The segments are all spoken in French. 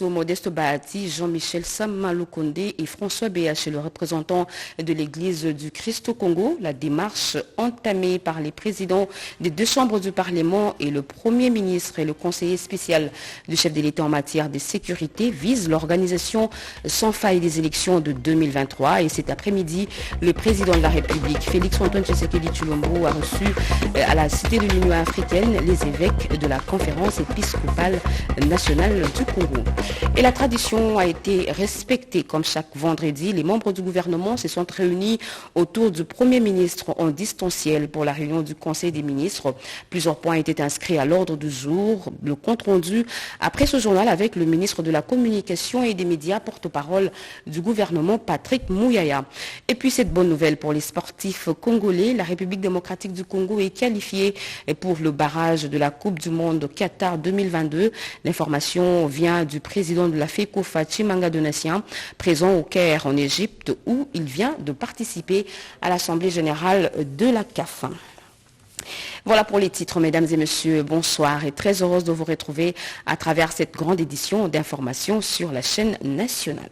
Songesso, Modeste Bahati, Jean-Michel Samaloukonde et François BH, le représentant de l'Église du Christ au Congo. La démarche entamée par les présidents des deux chambres du Parlement et le Premier ministre et le conseiller spécial du chef de l'État en matière de sécurité vise l'organisation sans faille des élections de 2023. Et cet après-midi, le président de la République, Félix-Antoine Tshisekedi Tshilombo, a reçu à la Cité de l'Union africaine les évêques de la conférence épiscopale nationale du Congo. Et la tradition a été respectée. Comme chaque vendredi, les membres du gouvernement se sont réunis autour du Premier ministre en distanciel pour la réunion du Conseil des ministres. Plusieurs points étaient inscrits à l'ordre du jour. Le compte rendu après ce journal avec le ministre de la Communication et des Médias, porte-parole du gouvernement, Patrick Mouyaya. Et puis cette bonne nouvelle pour les sportifs congolais, la République démocratique du Congo est qualifiée pour le barrage de la Coupe du Monde Qatar 2022. L'information vient du président de la FECOFA, Tshimanga Donatien, présent au Caire en Égypte, où il vient de participer à l'Assemblée générale de la CAF. Voilà pour les titres, mesdames et messieurs. Bonsoir et très heureuse de vous retrouver à travers cette grande édition d'information sur la chaîne nationale.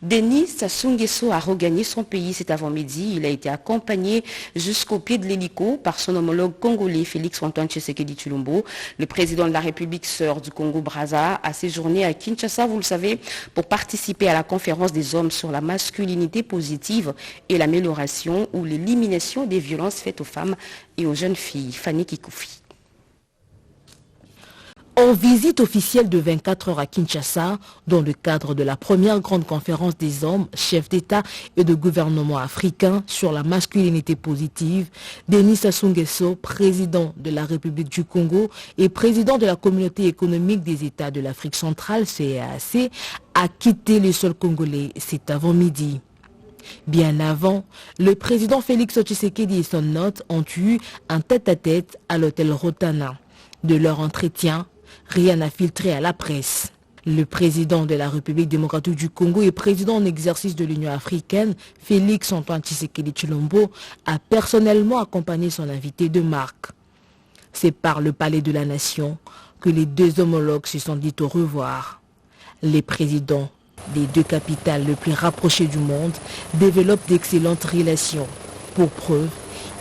Denis Sassou Nguesso a regagné son pays cet avant-midi. Il a été accompagné jusqu'au pied de l'hélico par son homologue congolais Félix-Antoine Tshisekedi Tshilombo. Le président de la République sœur du Congo-Brazza a séjourné à Kinshasa, vous le savez, pour participer à la conférence des hommes sur la masculinité positive et l'amélioration ou l'élimination des violences faites aux femmes et aux jeunes filles. Fanny Kikoufi. En visite officielle de 24 heures à Kinshasa, dans le cadre de la première grande conférence des hommes, chefs d'État et de gouvernement africains sur la masculinité positive, Denis Sassou Nguesso, président de la République du Congo et président de la Communauté économique des États de l'Afrique centrale, CEEAC, a quitté le sol congolais cet avant-midi. Bien avant, le président Félix Tshisekedi et son hôte ont eu un tête-à-tête à l'hôtel Rotana. De leur entretien, rien n'a filtré à la presse. Le président de la République démocratique du Congo et président en exercice de l'Union africaine, Félix-Antoine Tshisekedi Tshilombo, a personnellement accompagné son invité de marque. C'est par le Palais de la Nation que les deux homologues se sont dit au revoir. Les présidents des deux capitales les plus rapprochées du monde développent d'excellentes relations. Pour preuve,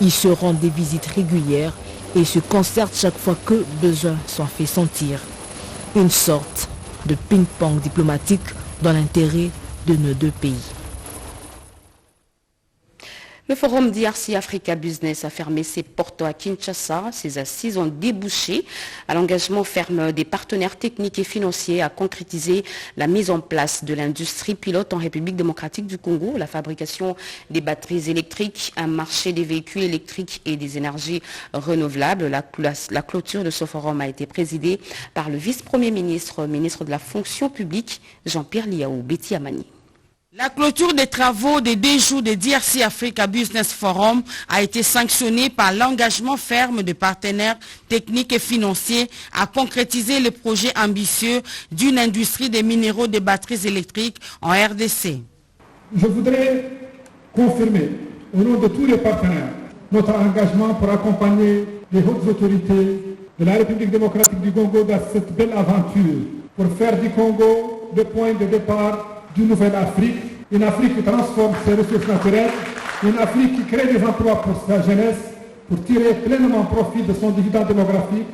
ils se rendent des visites régulières et se concertent chaque fois que besoin s'en fait sentir. Une sorte de ping-pong diplomatique dans l'intérêt de nos deux pays. Le forum DRC Africa Business a fermé ses portes à Kinshasa. Ses assises ont débouché à l'engagement ferme des partenaires techniques et financiers à concrétiser la mise en place de l'industrie pilote en République démocratique du Congo, la fabrication des batteries électriques, un marché des véhicules électriques et des énergies renouvelables. La clôture de ce forum a été présidée par le vice-premier ministre, ministre de la fonction publique, Jean-Pierre Liaou. Betty Amani. La clôture des travaux des 2 jours de DRC Africa Business Forum a été sanctionnée par l'engagement ferme de partenaires techniques et financiers à concrétiser le projet ambitieux d'une industrie des minéraux de batteries électriques en RDC. Je voudrais confirmer au nom de tous les partenaires notre engagement pour accompagner les hautes autorités de la République démocratique du Congo dans cette belle aventure pour faire du Congo le point de départ d'une nouvelle Afrique, une Afrique qui transforme ses ressources naturelles, une Afrique qui crée des emplois pour sa jeunesse, pour tirer pleinement profit de son dividende démographique.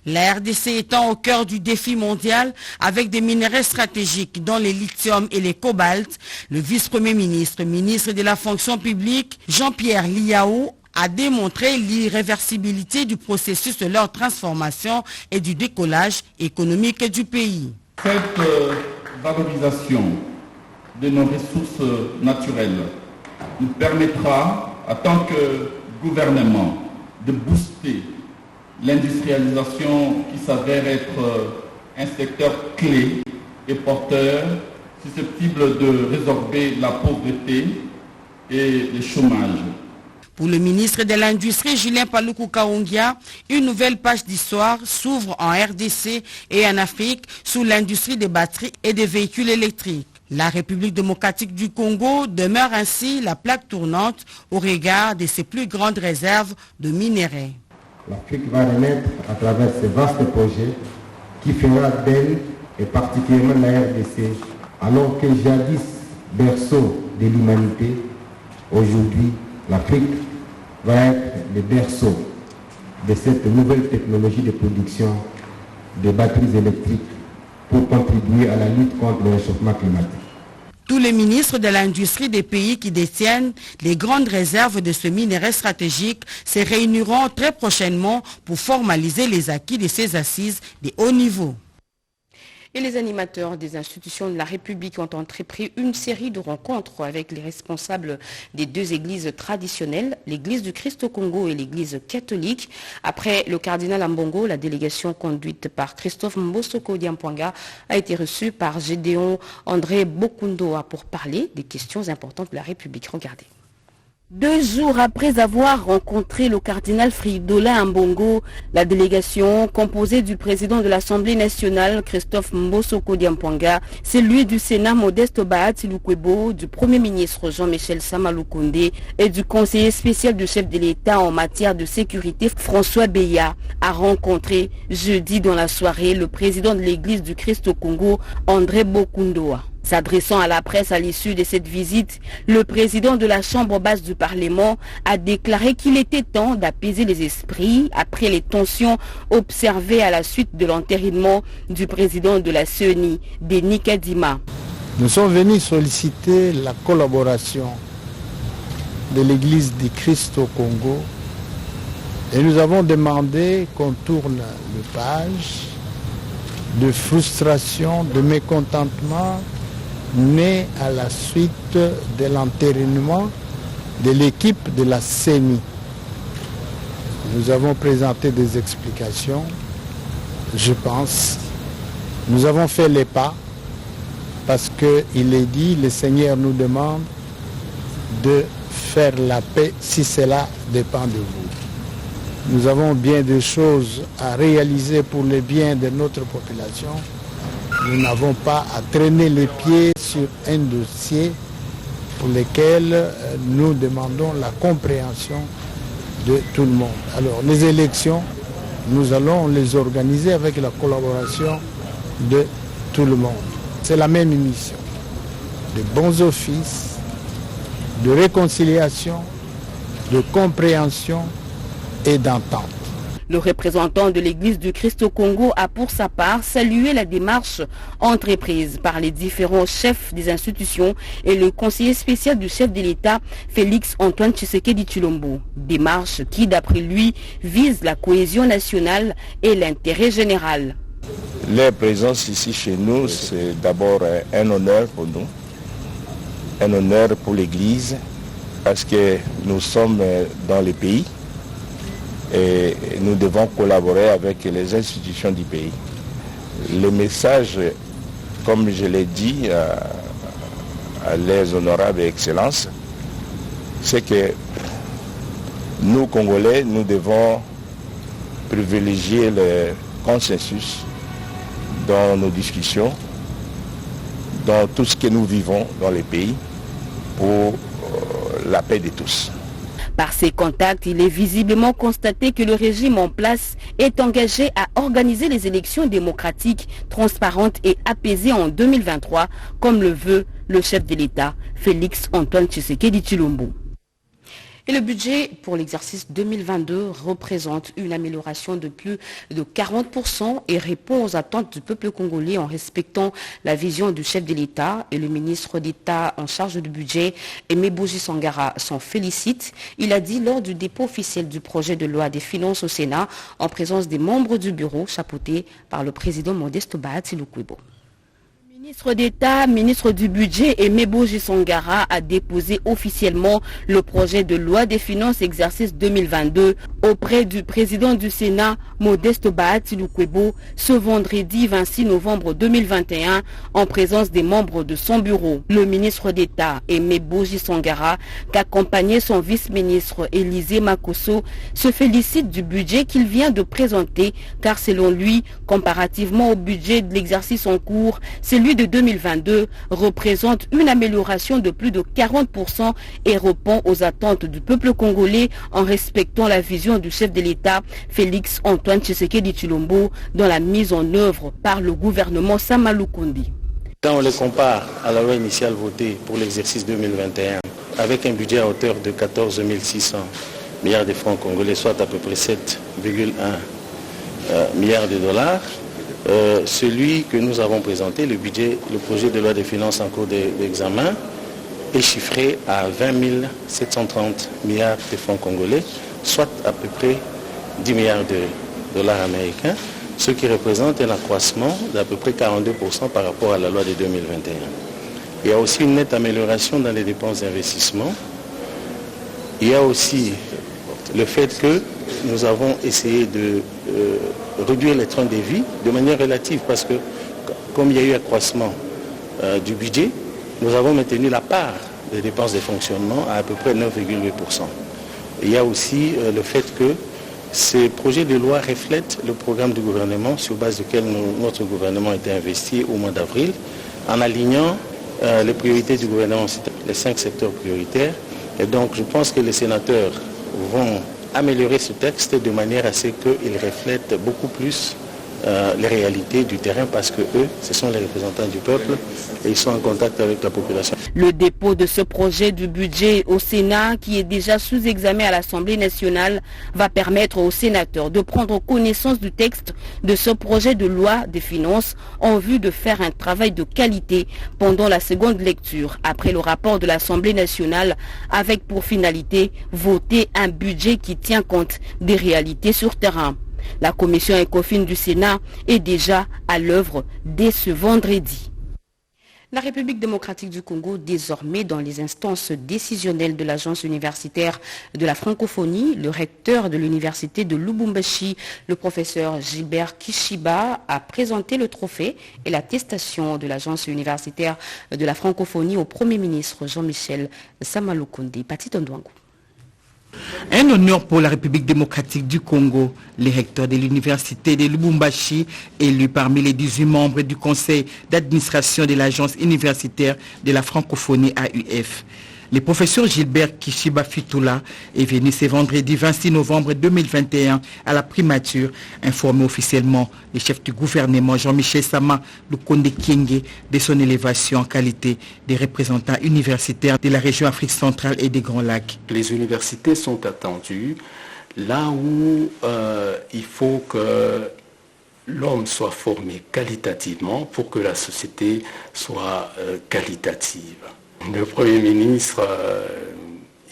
La RDC étant au cœur du défi mondial avec des minerais stratégiques dont les lithium et les cobalt, le vice-premier ministre, ministre de la fonction publique, Jean-Pierre Liaou, a démontré l'irréversibilité du processus de leur transformation et du décollage économique du pays. Cette valorisation de nos ressources naturelles nous permettra, en tant que gouvernement, de booster l'industrialisation qui s'avère être un secteur clé et porteur, susceptible de résorber la pauvreté et le chômage. Pour le ministre de l'Industrie, Julien Paluku Kaongia, une nouvelle page d'histoire s'ouvre en RDC et en Afrique sous l'industrie des batteries et des véhicules électriques. La République démocratique du Congo demeure ainsi la plaque tournante au regard de ses plus grandes réserves de minerais. L'Afrique va renaître à travers ces vastes projets qui fera d'elle et particulièrement la RDC, alors que jadis berceau de l'humanité, aujourd'hui l'Afrique va être le berceau de cette nouvelle technologie de production de batteries électriques pour contribuer à la lutte contre le réchauffement climatique. Tous les ministres de l'industrie des pays qui détiennent les grandes réserves de ce minerai stratégique se réuniront très prochainement pour formaliser les acquis de ces assises de haut niveau. Et les animateurs des institutions de la République ont entrepris une série de rencontres avec les responsables des deux églises traditionnelles, l'église du Christ au Congo et l'église catholique. Après le cardinal Ambongo, la délégation conduite par Christophe Mbosoko Diampwanga a été reçue par Gédéon André Bokundoa pour parler des questions importantes de la République. Regardez. 2 jours après avoir rencontré le cardinal Fridola Ambongo, la délégation composée du président de l'Assemblée nationale Christophe Mbosoko Diampwanga, celui du Sénat Modeste Bahati Lukwebo, du Premier ministre Jean-Michel Sama Lukonde et du conseiller spécial du chef de l'État en matière de sécurité François Beya a rencontré jeudi dans la soirée le président de l'église du Christ au Congo, André Bokundoa. S'adressant à la presse à l'issue de cette visite, le président de la Chambre basse du Parlement a déclaré qu'il était temps d'apaiser les esprits après les tensions observées à la suite de l'entérinement du président de la CENI, Denis Kadima. Nous sommes venus solliciter la collaboration de l'Église du Christ au Congo et nous avons demandé qu'on tourne le page de frustration, de mécontentement né à la suite de l'entérinement de l'équipe de la CENI. Nous avons présenté des explications, je pense. Nous avons fait les pas parce qu'il est dit, le Seigneur nous demande de faire la paix si cela dépend de vous. Nous avons bien des choses à réaliser pour le bien de notre population. Nous n'avons pas à traîner les pieds sur un dossier pour lequel nous demandons la compréhension de tout le monde. Alors, les élections, nous allons les organiser avec la collaboration de tout le monde. C'est la même mission, de bons offices, de réconciliation, de compréhension et d'entente. Le représentant de l'église du Christ au Congo a pour sa part salué la démarche entreprise par les différents chefs des institutions et le conseiller spécial du chef de l'État, Félix Antoine Tshisekedi Tshilombo. Démarche qui, d'après lui, vise la cohésion nationale et l'intérêt général. Leur présence ici chez nous, c'est d'abord un honneur pour nous, un honneur pour l'église, parce que nous sommes dans le pays. Et nous devons collaborer avec les institutions du pays. Le message, comme je l'ai dit à les honorables excellences, c'est que nous, Congolais, nous devons privilégier le consensus dans nos discussions, dans tout ce que nous vivons dans les pays, pour la paix de tous. Par ces contacts, il est visiblement constaté que le régime en place est engagé à organiser les élections démocratiques, transparentes et apaisées en 2023, comme le veut le chef de l'État, Félix Antoine Tshisekedi Tshilombo. Et le budget pour l'exercice 2022 représente une amélioration de plus de 40% et répond aux attentes du peuple congolais en respectant la vision du chef de l'État. Et le ministre d'État en charge du budget, Aimé Boji Sangara, s'en félicite. Il a dit lors du dépôt officiel du projet de loi des finances au Sénat en présence des membres du bureau chapeauté par le président Modeste Bahati Lukwebo. Ministre d'État, ministre du Budget Aimé Boji Sangara a déposé officiellement le projet de loi des finances exercice 2022 auprès du président du Sénat Modeste Bahati Lukwebo ce vendredi 26 novembre 2021 en présence des membres de son bureau. Le ministre d'État Aimé Boji Sangara, qu'accompagnait son vice-ministre Élisée Makosso, se félicite du budget qu'il vient de présenter car selon lui, comparativement au budget de l'exercice en cours, celui de 2022 représente une amélioration de plus de 40% et répond aux attentes du peuple congolais en respectant la vision du chef de l'État, Félix Antoine Tshisekedi Tshilombo, dans la mise en œuvre par le gouvernement Sama Lukonde. Quand on les compare à la loi initiale votée pour l'exercice 2021, avec un budget à hauteur de 14 600 milliards de francs congolais, soit à peu près 7,1 milliards de dollars, celui que nous avons présenté, le projet de loi de finances en cours d'examen, est chiffré à 20 730 milliards de francs congolais, soit à peu près 10 milliards de dollars américains, ce qui représente un accroissement d'à peu près 42% par rapport à la loi de 2021. Il y a aussi une nette amélioration dans les dépenses d'investissement. Il y a aussi le fait que nous avons essayé de réduire les trains de vie de manière relative, parce que comme il y a eu accroissement du budget, nous avons maintenu la part des dépenses de fonctionnement à peu près 9,8%. Il y a aussi le fait que ces projets de loi reflètent le programme du gouvernement sur base duquel notre gouvernement a été investi au mois d'avril, en alignant les priorités du gouvernement, les 5 secteurs prioritaires. Et donc je pense que les sénateurs vont améliorer ce texte de manière à ce qu'il reflète beaucoup plus les réalités du terrain, parce que eux, ce sont les représentants du peuple et ils sont en contact avec la population. Le dépôt de ce projet du budget au Sénat, qui est déjà sous examen à l'Assemblée nationale, va permettre aux sénateurs de prendre connaissance du texte de ce projet de loi des finances en vue de faire un travail de qualité pendant la seconde lecture, après le rapport de l'Assemblée nationale, avec pour finalité voter un budget qui tient compte des réalités sur terrain. La commission ECOFIN du Sénat est déjà à l'œuvre dès ce vendredi. La République démocratique du Congo, désormais dans les instances décisionnelles de l'agence universitaire de la francophonie, le recteur de l'université de Lubumbashi, le professeur Gilbert Kishiba, a présenté le trophée et l'attestation de l'agence universitaire de la francophonie au Premier ministre Jean-Michel Sama Lukonde. Pati Tondouangou. Un honneur pour la République démocratique du Congo. Les recteurs de l'université de Lubumbashi, élus parmi les 18 membres du conseil d'administration de l'agence universitaire de la francophonie AUF. Le professeur Gilbert Kishiba Fitula est venu ce vendredi 26 novembre 2021 à la primature informer officiellement le chef du gouvernement Jean-Michel Sama Lukonde Kyenge de son élévation en qualité des représentants universitaires de la région Afrique centrale et des Grands Lacs. Les universités sont attendues là où il faut que l'homme soit formé qualitativement pour que la société soit qualitative. Le Premier ministre,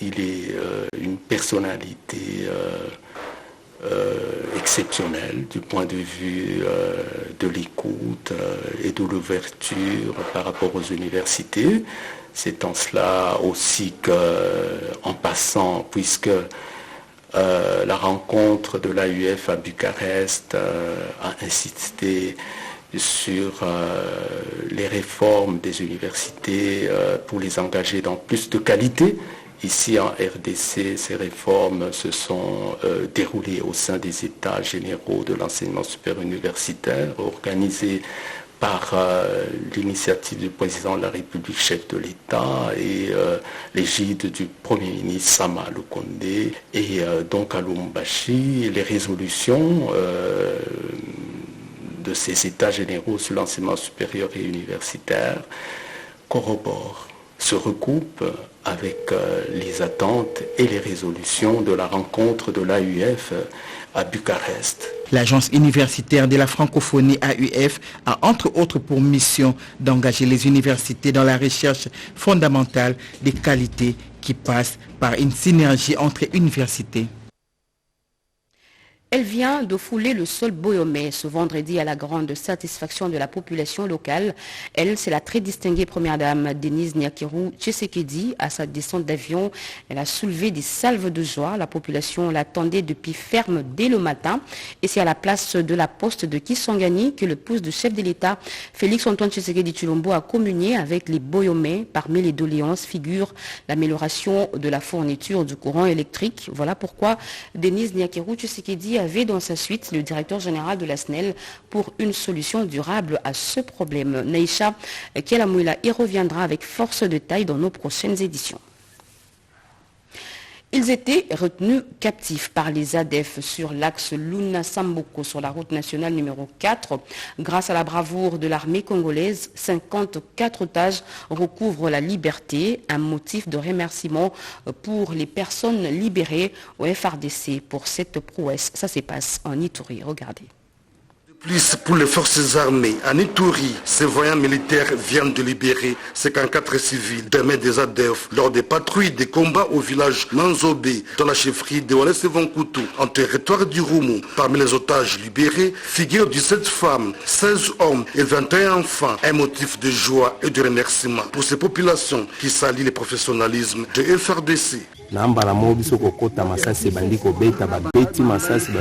il est une personnalité exceptionnelle du point de vue de l'écoute et de l'ouverture par rapport aux universités. C'est en cela aussi qu'en passant, puisque la rencontre de l'AUF à Bucarest a insisté sur les réformes des universités pour les engager dans plus de qualité. Ici en RDC, ces réformes se sont déroulées au sein des États généraux de l'enseignement supérieur universitaire, organisés par l'initiative du président de la République, chef de l'État, et l'égide du Premier ministre Sama Lukonde. Et donc à Lubumbashi, les résolutions de ces états généraux sur l'enseignement supérieur et universitaire corroborent, se recoupent avec les attentes et les résolutions de la rencontre de l'AUF à Bucarest. L'agence universitaire de la francophonie AUF a entre autres pour mission d'engager les universités dans la recherche fondamentale des qualités qui passe par une synergie entre universités. Elle vient de fouler le sol Boyomé ce vendredi à la grande satisfaction de la population locale. Elle, c'est la très distinguée première dame Denise Nyakirou Tshisekedi. À sa descente d'avion, elle a soulevé des salves de joie. La population l'attendait depuis ferme dès le matin. Et c'est à la place de la poste de Kisangani que le pouce du chef de l'État, Félix Antoine Tshisekedi Tshilombo, a communié avec les Boyomé. Parmi les doléances figure l'amélioration de la fourniture du courant électrique. Voilà pourquoi Denise Nyakirou Tshisekedi a avait dans sa suite le directeur général de la SNEL pour une solution durable à ce problème. Naïcha Kelamouila y reviendra avec force de taille dans nos prochaines éditions. Ils étaient retenus captifs par les ADF sur l'axe Luna-Samboko sur la route nationale numéro 4. Grâce à la bravoure de l'armée congolaise, 54 otages recouvrent la liberté, un motif de remerciement pour les personnes libérées au FRDC pour cette prouesse. Ça se passe en Ituri. Regardez. Plus pour les forces armées, en Ituri, ces voyants militaires viennent de libérer 54 civils des mains des ADF lors des patrouilles des combats au village Manzobé, dans la chefferie de Walese-Vonkutu, en territoire du Roumou. Parmi les otages libérés figurent 17 femmes, 16 hommes et 21 enfants. Un motif de joie et de remerciement pour ces populations qui s'allient le professionnalisme de FRDC. Nambala mobiso kokota masasi bandiko beta babeti masasi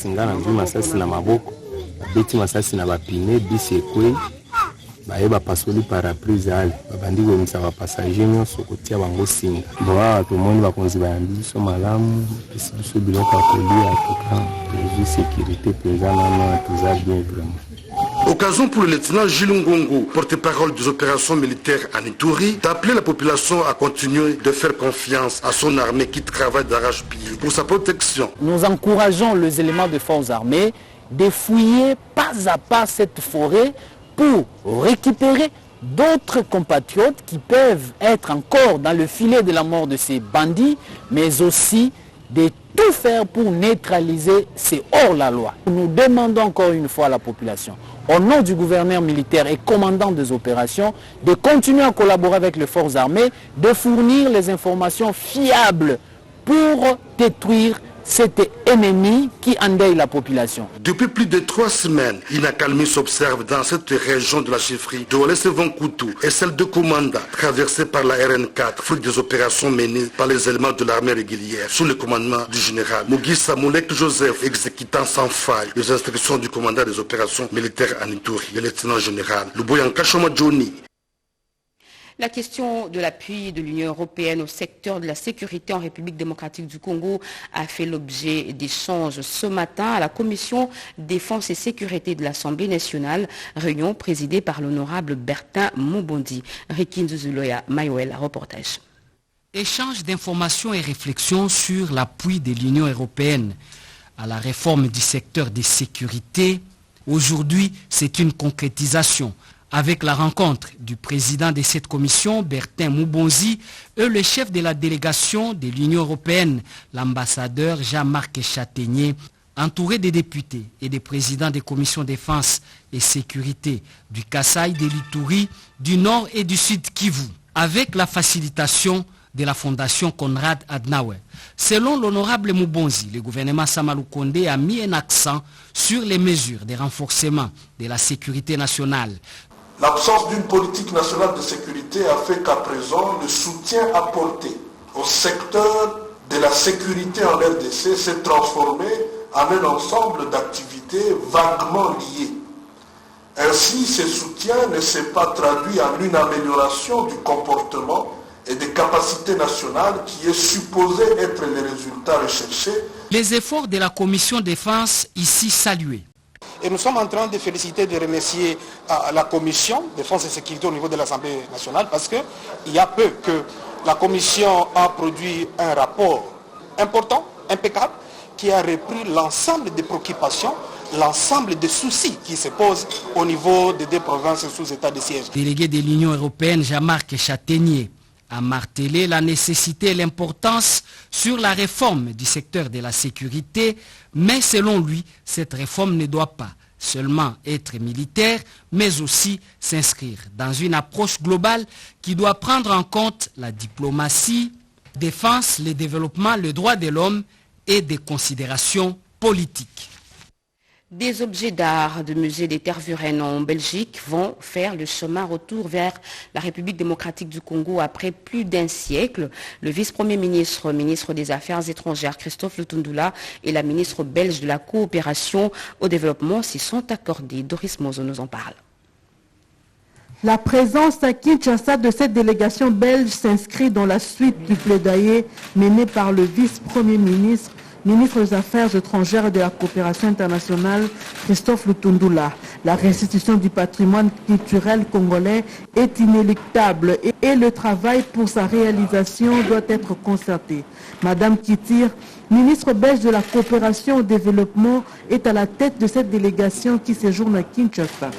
ngana ngi masasi na maboko babeti masasi na bapine bisekwe baeba pasoli parapluie ali babandiko misa ba passager nyonso kotia bango singa boa tomoni bakonzi bayambi biso malamu pesi biso biloko akolia toka prévu sécurité pesana na tuza bien vraiment. Occasion pour le lieutenant Gilles Ngongo, porte-parole des opérations militaires en Ituri, d'appeler la population à continuer de faire confiance à son armée qui travaille d'arrache-pied pour sa protection. Nous encourageons les éléments de forces armées de fouiller pas à pas cette forêt pour récupérer d'autres compatriotes qui peuvent être encore dans le filet de la mort de ces bandits, mais aussi de tout faire pour neutraliser ces hors-la-loi. Nous demandons encore une fois à la population, au nom du gouverneur militaire et commandant des opérations, de continuer à collaborer avec les forces armées, de fournir les informations fiables pour détruire cet ennemi qui endeuille la population. Depuis plus de 3 semaines, une accalmie s'observe dans cette région de la chefferie de Walese-Vonkutu et celle de Komanda, traversée par la RN4, fruit des opérations menées par les éléments de l'armée régulière, sous le commandement du général Mugisa Moulek Joseph, exécutant sans faille les instructions du commandant des opérations militaires en Ituri, le lieutenant général Luboyanka Shoma Johnny. La question de l'appui de l'Union européenne au secteur de la sécurité en République démocratique du Congo a fait l'objet d'échanges ce matin à la Commission Défense et Sécurité de l'Assemblée nationale, réunion présidée par l'honorable Bertin Mubondi. Rikin Zuzuloya, Maïwel, reportage. Échange d'informations et réflexions sur l'appui de l'Union européenne à la réforme du secteur des sécurités. Aujourd'hui, c'est une concrétisation. Avec la rencontre du président de cette commission, Bertin Mubonzi, et le chef de la délégation de l'Union européenne, l'ambassadeur Jean-Marc Châtaignier, entouré des députés et des présidents des commissions défense et sécurité du Kasaï, de l'Ituri, du Nord et du Sud Kivu, avec la facilitation de la fondation Konrad Adenauer. Selon l'honorable Mubonzi, le gouvernement Sama Lukonde a mis un accent sur les mesures de renforcement de la sécurité nationale. L'absence d'une politique nationale de sécurité a fait qu'à présent, le soutien apporté au secteur de la sécurité en RDC s'est transformé en un ensemble d'activités vaguement liées. Ainsi, ce soutien ne s'est pas traduit en une amélioration du comportement et des capacités nationales qui est supposé être les résultats recherchés. Les efforts de la commission défense ici salués. Et nous sommes en train de féliciter et de remercier la commission défense et sécurité au niveau de l'Assemblée nationale parce qu'il y a peu que la commission a produit un rapport important, impeccable, qui a repris l'ensemble des préoccupations, l'ensemble des soucis qui se posent au niveau des 2 provinces sous état de siège. Délégué de l'Union européenne Jean-Marc Châtaignier a martelé la nécessité et l'importance sur la réforme du secteur de la sécurité, mais selon lui, cette réforme ne doit pas seulement être militaire, mais aussi s'inscrire dans une approche globale qui doit prendre en compte la diplomatie, défense, le développement, le droit de l'homme et des considérations politiques. Des objets d'art de musée des Tervuren en Belgique vont faire le chemin retour vers la République démocratique du Congo après plus d'un siècle. Le vice-premier ministre, ministre des Affaires étrangères Christophe Lutundula et la ministre belge de la coopération au développement s'y sont accordés. Doris Mozo nous en parle. La présence à Kinshasa de cette délégation belge s'inscrit dans la suite du plaidoyer mené par le vice-premier ministre ministre des Affaires étrangères et de la coopération internationale, Christophe Lutundula. La restitution du patrimoine culturel congolais est inéluctable et le travail pour sa réalisation doit être concerté. Madame Kitir, ministre belge de la coopération au développement, est à la tête de cette délégation qui séjourne à Kinshasa.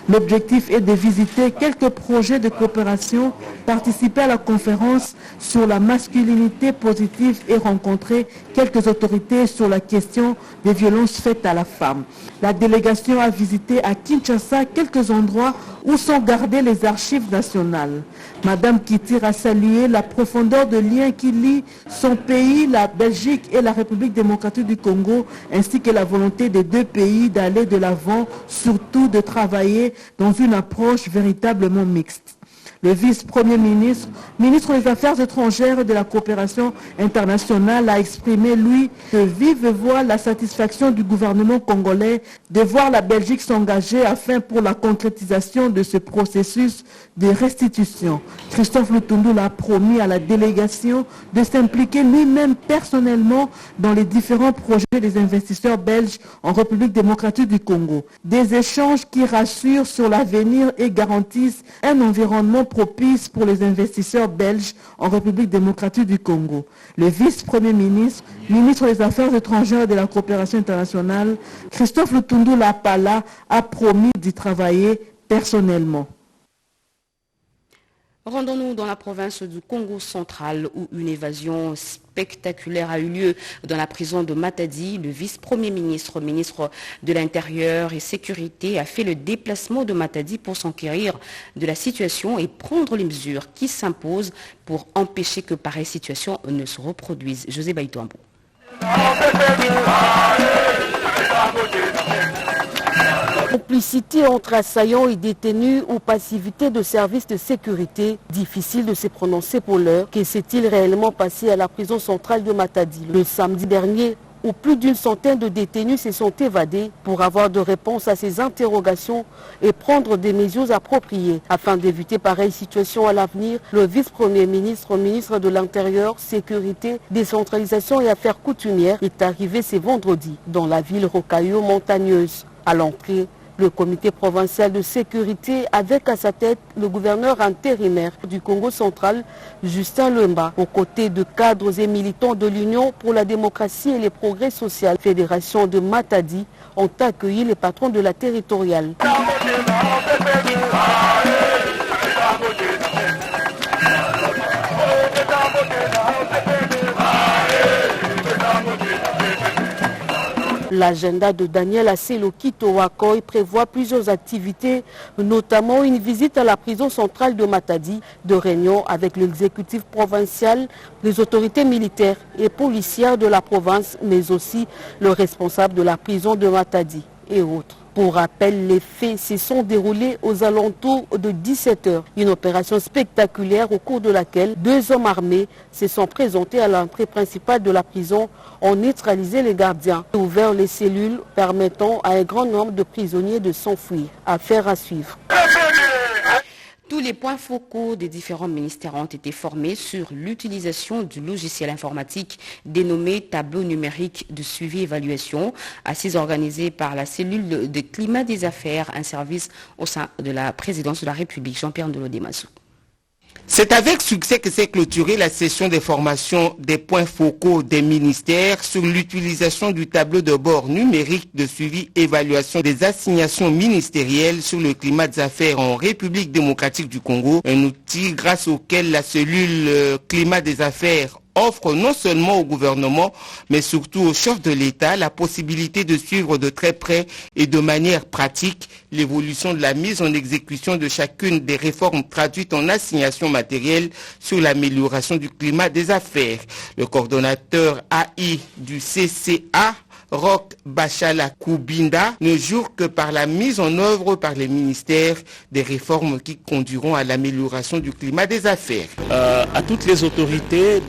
L'objectif est de visiter quelques projets de coopération, participer à la conférence sur la masculinité positive et rencontrer quelques autorités sur la question des violences faites à la femme. La délégation a visité à Kinshasa quelques endroits où sont gardées les archives nationales. Madame Kitir a salué la profondeur de lien qui lie son pays, la Belgique et la République démocratique du Congo, ainsi que la volonté des deux pays d'aller de l'avant, surtout de travailler dans une approche véritablement mixte. Le vice-premier ministre, ministre des Affaires étrangères et de la coopération internationale, a exprimé, lui, de vive voix la satisfaction du gouvernement congolais de voir la Belgique s'engager afin pour la concrétisation de ce processus de restitution. Christophe Lutundula a promis à la délégation de s'impliquer lui-même personnellement dans les différents projets des investisseurs belges en République démocratique du Congo. Des échanges qui rassurent sur l'avenir et garantissent un environnement propice pour les investisseurs belges en République démocratique du Congo. Le vice-premier ministre, ministre des Affaires étrangères et de la coopération internationale, Christophe Lutundula Pala, a promis d'y travailler personnellement. Rendons-nous dans la province du Congo central où une évasion spectaculaire a eu lieu dans la prison de Matadi. Le vice-premier ministre, ministre de l'Intérieur et Sécurité, a fait le déplacement de Matadi pour s'enquérir de la situation et prendre les mesures qui s'imposent pour empêcher que pareille situation ne se reproduise. José Baïtouambo. Complicité entre assaillants et détenus ou passivité de services de sécurité, difficile de se prononcer pour l'heure. Que s'est-il réellement passé à la prison centrale de Matadi le samedi dernier, où plus d'une centaine de détenus se sont évadés pour avoir de réponses à ces interrogations et prendre des mesures appropriées. Afin d'éviter pareille situation à l'avenir, le vice-premier ministre, ministre de l'Intérieur, Sécurité, Décentralisation et Affaires coutumières est arrivé ce vendredi dans la ville rocailleux-montagneuse. À l'entrée, le comité provincial de sécurité avec à sa tête le gouverneur intérimaire du Congo central, Justin Lemba, aux côtés de cadres et militants de l'Union pour la démocratie et les progrès sociaux, Fédération de Matadi, ont accueilli les patrons de la territoriale. L'agenda de Daniel Asselo Kitowakoy prévoit plusieurs activités, notamment une visite à la prison centrale de Matadi, de réunions avec l'exécutif provincial, les autorités militaires et policières de la province, mais aussi le responsable de la prison de Matadi et autres. Pour rappel, les faits se sont déroulés aux alentours de 17 h. Une opération spectaculaire au cours de laquelle 2 hommes armés se sont présentés à l'entrée principale de la prison, ont neutralisé les gardiens et ouvert les cellules permettant à un grand nombre de prisonniers de s'enfuir. Affaire à suivre. Tous les points focaux des différents ministères ont été formés sur l'utilisation du logiciel informatique dénommé tableau numérique de suivi-évaluation, assise organisée par la cellule de climat des affaires, un service au sein de la présidence de la République. Jean-Pierre Ndelodemassou. C'est avec succès que s'est clôturée la session de formation des points focaux des ministères sur l'utilisation du tableau de bord numérique de suivi-évaluation des assignations ministérielles sur le climat des affaires en République démocratique du Congo, un outil grâce auquel la cellule climat des affaires offre non seulement au gouvernement, mais surtout aux chefs de l'État la possibilité de suivre de très près et de manière pratique l'évolution de la mise en exécution de chacune des réformes traduites en assignation matérielle sur l'amélioration du climat des affaires. Le coordonnateur AI du CCA, Roch Bachala Koubinda, ne jure que par la mise en œuvre par les ministères des réformes qui conduiront à l'amélioration du climat des affaires. À toutes les autorités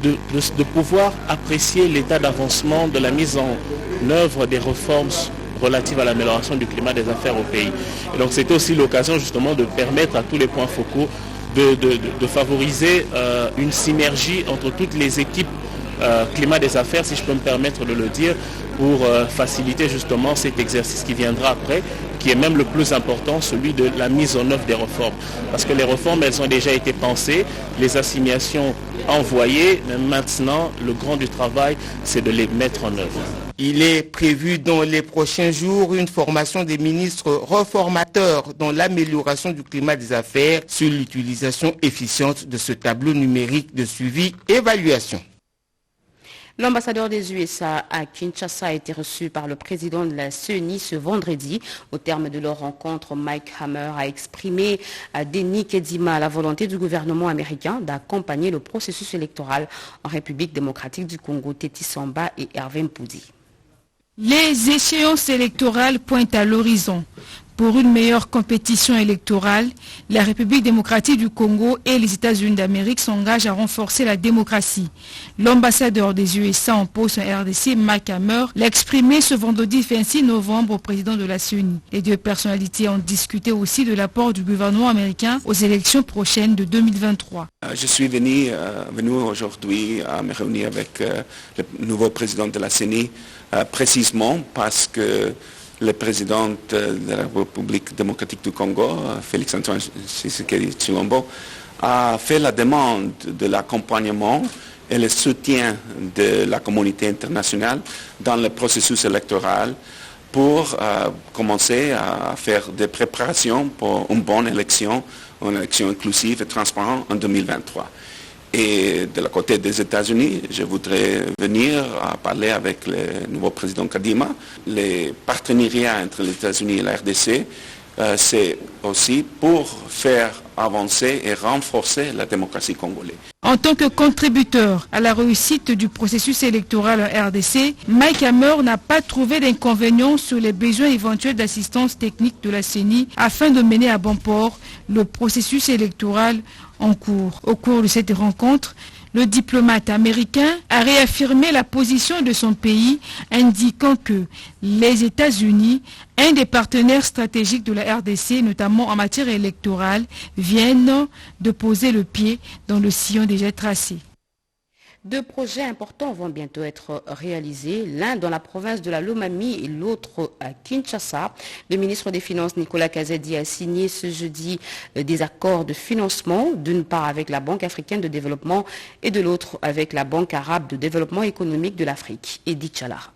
de pouvoir apprécier l'état d'avancement de la mise en œuvre des réformes relatives à l'amélioration du climat des affaires au pays. Et donc c'était aussi l'occasion justement de permettre à tous les points focaux de favoriser une synergie entre toutes les équipes climat des affaires, si je peux me permettre de le dire, pour faciliter justement cet exercice qui viendra après, qui est même le plus important, celui de la mise en œuvre des réformes. Parce que les réformes, elles ont déjà été pensées, les assignations envoyées, mais maintenant, le grand du travail, c'est de les mettre en œuvre. Il est prévu dans les prochains jours une formation des ministres reformateurs dans l'amélioration du climat des affaires sur l'utilisation efficiente de ce tableau numérique de suivi-évaluation. L'ambassadeur des USA à Kinshasa a été reçu par le président de la CENI ce vendredi. Au terme de leur rencontre, Mike Hammer a exprimé à Denis Kedima la volonté du gouvernement américain d'accompagner le processus électoral en République démocratique du Congo, Teti Samba et Hervé Mpoudi. Les échéances électorales pointent à l'horizon. Pour une meilleure compétition électorale, la République démocratique du Congo et les États-Unis d'Amérique s'engagent à renforcer la démocratie. L'ambassadeur des USA en poste en RDC, Mike Hammer, l'a exprimé ce vendredi 26 novembre au président de la CENI. Les deux personnalités ont discuté aussi de l'apport du gouvernement américain aux élections prochaines de 2023. Je suis venu aujourd'hui à me réunir avec le nouveau président de la CENI, précisément parce que le président de la République démocratique du Congo, Félix-Antoine Tshisekedi Tshilombo, a fait la demande de l'accompagnement et le soutien de la communauté internationale dans le processus électoral pour commencer à faire des préparations pour une bonne élection, une élection inclusive et transparente en 2023. Et de la côté des États-Unis, je voudrais venir à parler avec le nouveau président Kadima. Les partenariats entre les États-Unis et la RDC, c'est aussi pour faire avancer et renforcer la démocratie congolaise. En tant que contributeur à la réussite du processus électoral en RDC, Mike Hammer n'a pas trouvé d'inconvénients sur les besoins éventuels d'assistance technique de la CENI afin de mener à bon port le processus électoral en cours. Au cours de cette rencontre, le diplomate américain a réaffirmé la position de son pays, indiquant que les États-Unis, un des partenaires stratégiques de la RDC, notamment en matière électorale, viennent de poser le pied dans le sillon déjà tracé. Deux projets importants vont bientôt être réalisés, l'un dans la province de la Lomami et l'autre à Kinshasa. Le ministre des Finances Nicolas Kazadi a signé ce jeudi des accords de financement, d'une part avec la Banque africaine de développement et de l'autre avec la Banque arabe de développement économique de l'Afrique, Edith Chalara.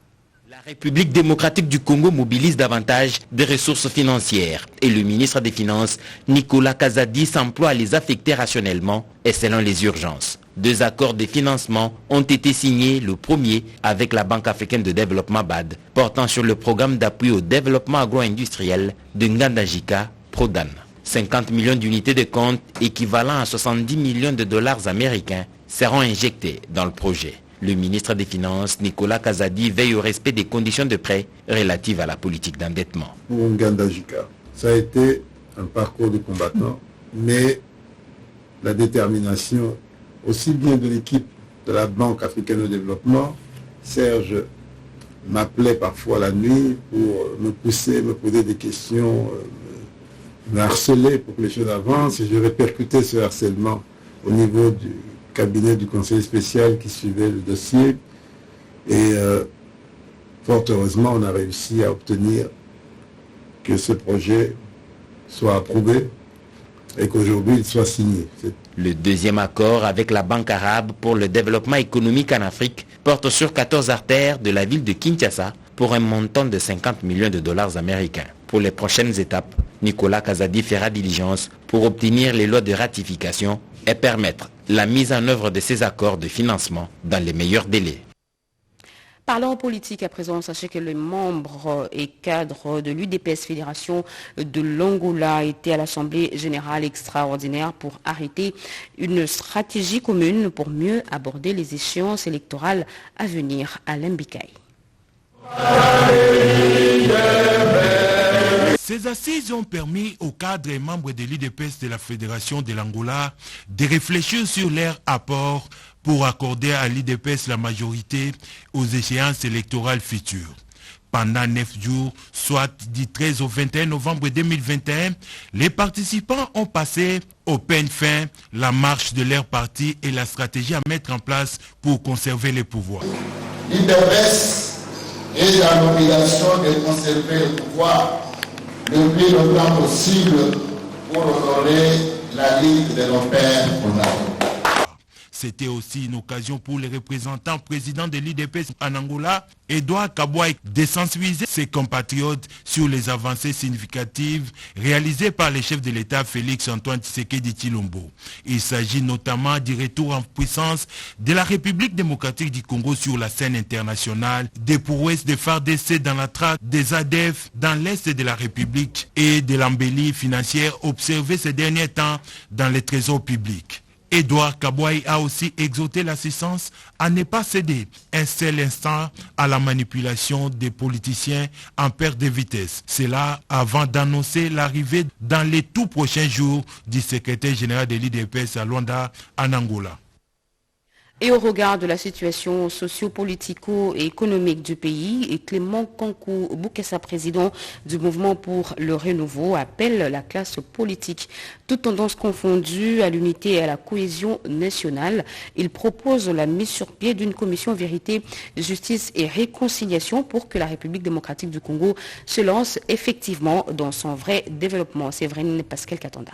La République démocratique du Congo mobilise davantage des ressources financières et le ministre des Finances, Nicolas Kazadi, s'emploie à les affecter rationnellement et selon les urgences. Deux accords de financement ont été signés, le premier avec la Banque africaine de développement BAD, portant sur le programme d'appui au développement agro-industriel de Ngandajika, Prodan. 50 millions d'unités de compte équivalent à 70 millions de dollars américains seront injectés dans le projet. Le ministre des Finances, Nicolas Kazadi, veille au respect des conditions de prêt relatives à la politique d'endettement. Pour Ngandajika, ça a été un parcours de combattant, mais la détermination aussi bien de l'équipe de la Banque africaine de développement. Serge m'appelait parfois la nuit pour me pousser, me poser des questions, me harceler pour que les choses avancent, et je répercutais ce harcèlement au niveau du cabinet du conseiller spécial qui suivait le dossier, et fort heureusement on a réussi à obtenir que ce projet soit approuvé et qu'aujourd'hui il soit signé. Le deuxième accord avec la Banque arabe pour le développement économique en Afrique porte sur 14 artères de la ville de Kinshasa pour un montant de 50 millions de dollars américains. Pour les prochaines étapes, Nicolas Kazadi fera diligence pour obtenir les lois de ratification et permettre la mise en œuvre de ces accords de financement dans les meilleurs délais. Parlons politique à présent, sachez que les membres et cadres de l'UDPS Fédération de l'Angola étaient à l'Assemblée générale extraordinaire pour arrêter une stratégie commune pour mieux aborder les échéances électorales à venir à l'Mbikaï. Ces assises ont permis aux cadres et membres de l'UDPS de la Fédération de l'Angola de réfléchir sur leur apport pour accorder à l'UDPS la majorité aux échéances électorales futures. Pendant 9 jours, soit du 13 au 21 novembre 2021, les participants ont passé au peigne fin la marche de leur parti et la stratégie à mettre en place pour conserver les pouvoirs. L'IDPS est dans l'obligation de conserver le pouvoir le plus longtemps possible pour honorer la ligne de nos pères fondateurs. C'était aussi une occasion pour les représentants présidents de l'IDPS en Angola, Edouard Kabouaï, de sensibiliser ses compatriotes sur les avancées significatives réalisées par le chef de l'État Félix Antoine Tshisekedi Tshilombo. Il s'agit notamment du retour en puissance de la République démocratique du Congo sur la scène internationale, des prouesses de FARDC dans la traque des ADF dans l'est de la République et de l'embellie financière observée ces derniers temps dans les trésors publics. Edouard Kabouaï a aussi exhorté l'assistance à ne pas céder un seul instant à la manipulation des politiciens en perte de vitesse. C'est là avant d'annoncer l'arrivée dans les tout prochains jours du secrétaire général de l'IDPS à Luanda, en Angola. Et au regard de la situation socio-politico-économique du pays, Clément Kankou Boukassa, président du mouvement pour le renouveau, appelle la classe politique, toutes tendances confondues, à l'unité et à la cohésion nationale. Il propose la mise sur pied d'une commission vérité, justice et réconciliation pour que la République démocratique du Congo se lance effectivement dans son vrai développement. Séverine Pascal Katanda.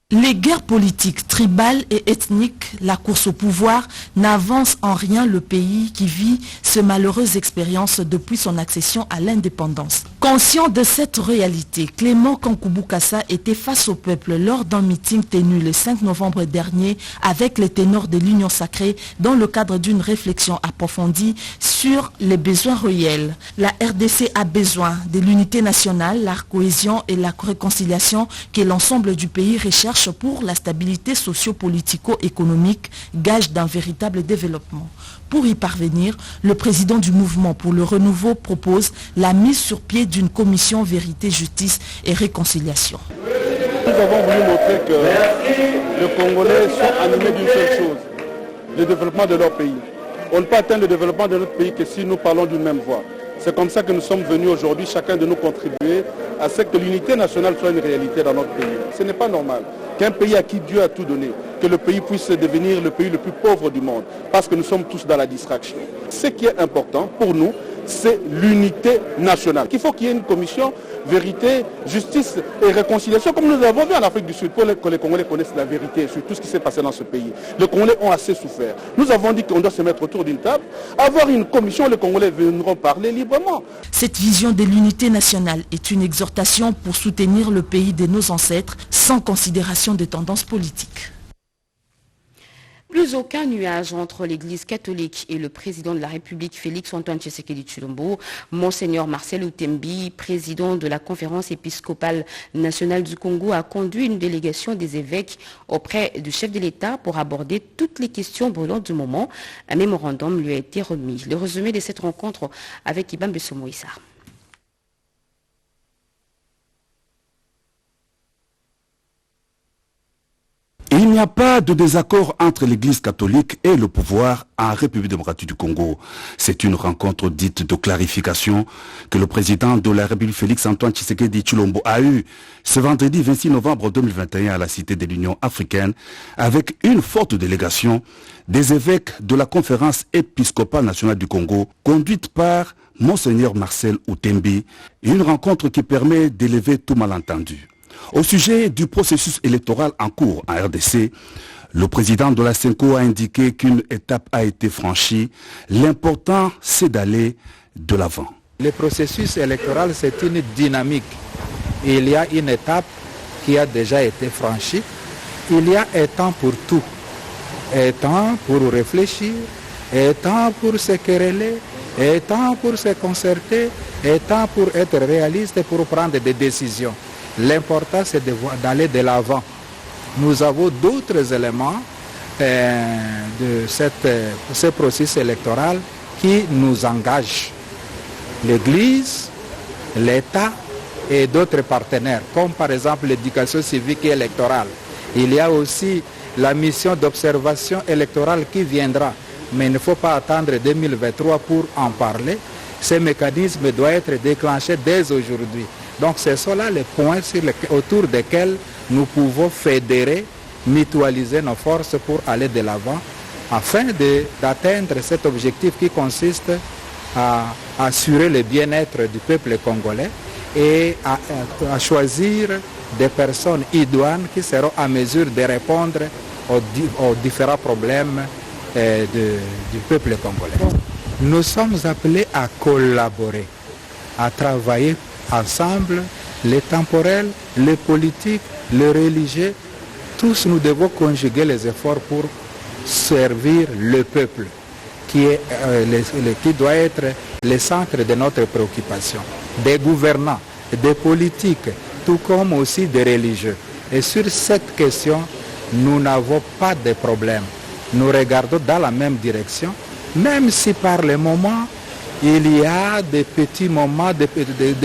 Les guerres politiques, tribales et ethniques, la course au pouvoir n'avance en rien le pays qui vit cette malheureuse expérience depuis son accession à l'indépendance. Conscient de cette réalité, Clément Kankou Boukassa était face au peuple lors d'un meeting tenu le 5 novembre dernier avec les ténors de l'Union sacrée dans le cadre d'une réflexion approfondie sur les besoins réels. La RDC a besoin de l'unité nationale, la cohésion et la réconciliation que l'ensemble du pays recherche pour la stabilité socio-politico-économique, gage d'un véritable développement. Pour y parvenir, le président du mouvement pour le renouveau propose la mise sur pied d'une commission vérité, justice et réconciliation. Nous avons voulu montrer que les Congolais sont animés d'une seule chose, le développement de leur pays. On ne peut atteindre le développement de notre pays que si nous parlons d'une même voix. C'est comme ça que nous sommes venus aujourd'hui, chacun de nous contribuer à ce que l'unité nationale soit une réalité dans notre pays. Ce n'est pas normal qu'un pays à qui Dieu a tout donné, que le pays puisse devenir le pays le plus pauvre du monde, parce que nous sommes tous dans la distraction. Ce qui est important pour nous, c'est l'unité nationale. Il faut qu'il y ait une commission vérité, justice et réconciliation, comme nous avons vu en Afrique du Sud, pour que les Congolais connaissent la vérité sur tout ce qui s'est passé dans ce pays. Les Congolais ont assez souffert. Nous avons dit qu'on doit se mettre autour d'une table, avoir une commission, les Congolais viendront parler librement. Cette vision de l'unité nationale est une exhortation pour soutenir le pays de nos ancêtres, sans considération des tendances politiques. Plus aucun nuage entre l'Église catholique et le président de la République Félix Antoine Tshisekedi Tshilombo. Monseigneur Marcel Outembi, président de la conférence épiscopale nationale du Congo, a conduit une délégation des évêques auprès du chef de l'État pour aborder toutes les questions brûlantes du moment. Un mémorandum lui a été remis. Le résumé de cette rencontre avec Ibam Bessomoïsa. Il n'y a pas de désaccord entre l'Église catholique et le pouvoir en République démocratique du Congo. C'est une rencontre dite de clarification que le président de la République Félix Antoine Tshisekedi Tshilombo a eue ce vendredi 26 novembre 2021 à la Cité de l'Union africaine avec une forte délégation des évêques de la conférence épiscopale nationale du Congo conduite par Monseigneur Marcel Outembi. Une rencontre qui permet d'élever tout malentendu. Au sujet du processus électoral en cours en RDC, le président de la CENCO a indiqué qu'une étape a été franchie. L'important, c'est d'aller de l'avant. Le processus électoral, c'est une dynamique. Il y a une étape qui a déjà été franchie. Il y a un temps pour tout. Un temps pour réfléchir, un temps pour se quereller, un temps pour se concerter, un temps pour être réaliste et pour prendre des décisions. L'important, c'est d'aller de l'avant. Nous avons d'autres éléments de ce processus électoral qui nous engagent. L'Église, l'État et d'autres partenaires, comme par exemple l'éducation civique et électorale. Il y a aussi la mission d'observation électorale qui viendra. Mais il ne faut pas attendre 2023 pour en parler. Ces mécanismes doivent être déclenchés dès aujourd'hui. Donc c'est cela les points autour desquels nous pouvons fédérer, mutualiser nos forces pour aller de l'avant afin d'atteindre cet objectif qui consiste à assurer le bien-être du peuple congolais et à choisir des personnes idoines qui seront à mesure de répondre aux différents problèmes du peuple congolais. Nous sommes appelés à collaborer, à travailler ensemble, les temporels, les politiques, les religieux. Tous nous devons conjuguer les efforts pour servir le peuple qui doit être le centre de notre préoccupation. Des gouvernants, des politiques, tout comme aussi des religieux. Et sur cette question, nous n'avons pas de problème. Nous regardons dans la même direction, même si par les moments, il y a des petits moments, des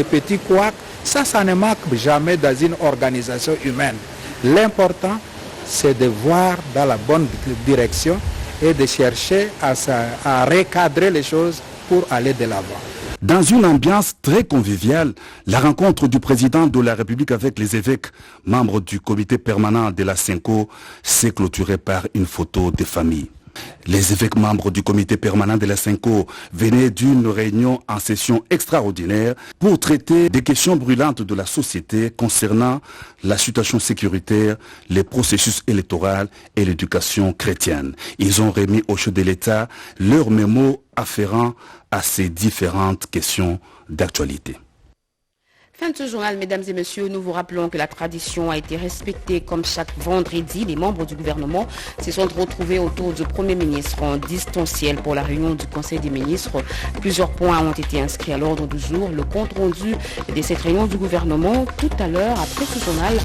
petits couacs. Ça ne manque jamais dans une organisation humaine. L'important, c'est de voir dans la bonne direction et de chercher à recadrer les choses pour aller de l'avant. Dans une ambiance très conviviale, la rencontre du président de la République avec les évêques, membres du comité permanent de la CENCO, s'est clôturée par une photo de famille. Les évêques membres du comité permanent de la CENCO venaient d'une réunion en session extraordinaire pour traiter des questions brûlantes de la société concernant la situation sécuritaire, les processus électoraux et l'éducation chrétienne. Ils ont remis au chef de l'État leurs mémos afférents à ces différentes questions d'actualité. Fin de ce journal, mesdames et messieurs, nous vous rappelons que la tradition a été respectée. Comme chaque vendredi, les membres du gouvernement se sont retrouvés autour du Premier ministre en distanciel pour la réunion du Conseil des ministres. Plusieurs points ont été inscrits à l'ordre du jour. Le compte rendu de cette réunion du gouvernement tout à l'heure après ce journal